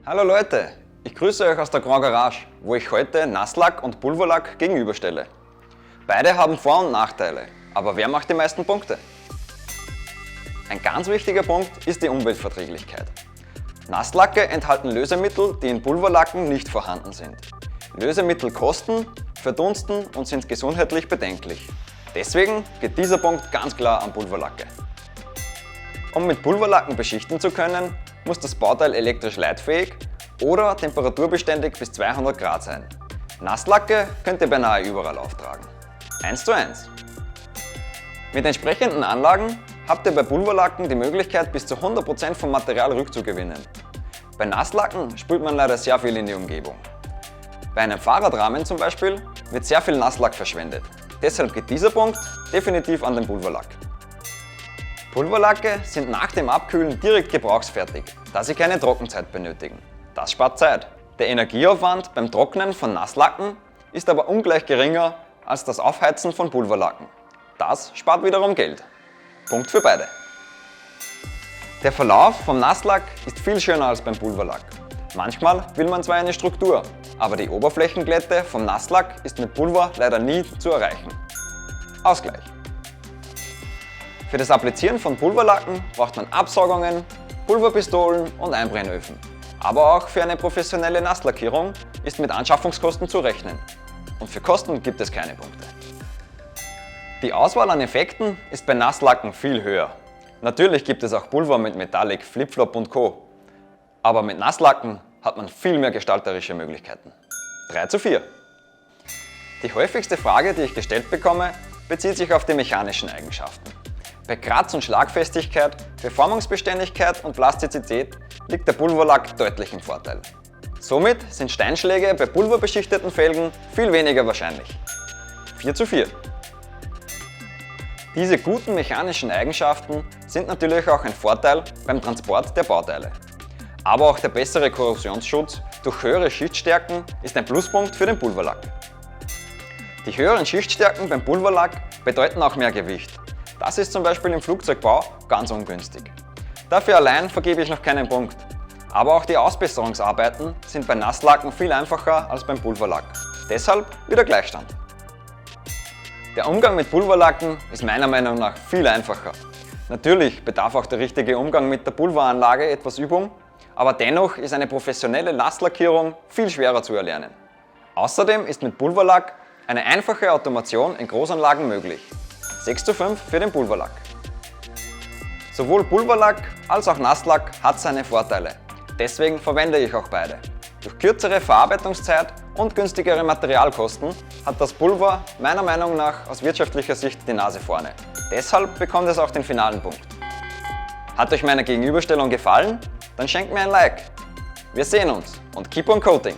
Hallo Leute, ich grüße euch aus der Grand Garage, wo ich heute Nasslack und Pulverlack gegenüberstelle. Beide haben Vor- und Nachteile, aber wer macht die meisten Punkte? Ein ganz wichtiger Punkt ist die Umweltverträglichkeit. Nasslacke enthalten Lösemittel, die in Pulverlacken nicht vorhanden sind. Lösemittel kosten, verdunsten und sind gesundheitlich bedenklich. Deswegen geht dieser Punkt ganz klar an Pulverlacke. Um mit Pulverlacken beschichten zu können, muss das Bauteil elektrisch leitfähig oder temperaturbeständig bis 200 Grad sein. Nasslacke könnt ihr beinahe überall auftragen. 1:1. Mit entsprechenden Anlagen habt ihr bei Pulverlacken die Möglichkeit, bis zu 100% vom Material rückzugewinnen. Bei Nasslacken spült man leider sehr viel in die Umgebung. Bei einem Fahrradrahmen zum Beispiel wird sehr viel Nasslack verschwendet. Deshalb geht dieser Punkt definitiv an den Pulverlack. Pulverlacke sind nach dem Abkühlen direkt gebrauchsfertig, da sie keine Trockenzeit benötigen. Das spart Zeit. Der Energieaufwand beim Trocknen von Nasslacken ist aber ungleich geringer als das Aufheizen von Pulverlacken. Das spart wiederum Geld. Punkt für beide. Der Verlauf vom Nasslack ist viel schöner als beim Pulverlack. Manchmal will man zwar eine Struktur, aber die Oberflächenglätte vom Nasslack ist mit Pulver leider nie zu erreichen. Ausgleich. Für das Applizieren von Pulverlacken braucht man Absaugungen, Pulverpistolen und Einbrennöfen. Aber auch für eine professionelle Nasslackierung ist mit Anschaffungskosten zu rechnen. Und für Kosten gibt es keine Punkte. Die Auswahl an Effekten ist bei Nasslacken viel höher. Natürlich gibt es auch Pulver mit Metallic, Flip-Flop und Co. Aber mit Nasslacken hat man viel mehr gestalterische Möglichkeiten. 3:4. Die häufigste Frage, die ich gestellt bekomme, bezieht sich auf die mechanischen Eigenschaften. Bei Kratz- und Schlagfestigkeit, Beformungsbeständigkeit und Plastizität liegt der Pulverlack deutlich im Vorteil. Somit sind Steinschläge bei pulverbeschichteten Felgen viel weniger wahrscheinlich. 4:4. Diese guten mechanischen Eigenschaften sind natürlich auch ein Vorteil beim Transport der Bauteile. Aber auch der bessere Korrosionsschutz durch höhere Schichtstärken ist ein Pluspunkt für den Pulverlack. Die höheren Schichtstärken beim Pulverlack bedeuten auch mehr Gewicht. Das ist zum Beispiel im Flugzeugbau ganz ungünstig. Dafür allein vergebe ich noch keinen Punkt. Aber auch die Ausbesserungsarbeiten sind bei Nasslacken viel einfacher als beim Pulverlack. Deshalb wieder Gleichstand. Der Umgang mit Pulverlacken ist meiner Meinung nach viel einfacher. Natürlich bedarf auch der richtige Umgang mit der Pulveranlage etwas Übung, aber dennoch ist eine professionelle Nasslackierung viel schwerer zu erlernen. Außerdem ist mit Pulverlack eine einfache Automation in Großanlagen möglich. 6:5 für den Pulverlack. Sowohl Pulverlack als auch Nasslack hat seine Vorteile. Deswegen verwende ich auch beide. Durch kürzere Verarbeitungszeit und günstigere Materialkosten hat das Pulver meiner Meinung nach aus wirtschaftlicher Sicht die Nase vorne. Deshalb bekommt es auch den finalen Punkt. Hat euch meine Gegenüberstellung gefallen? Dann schenkt mir ein Like. Wir sehen uns und keep on coating!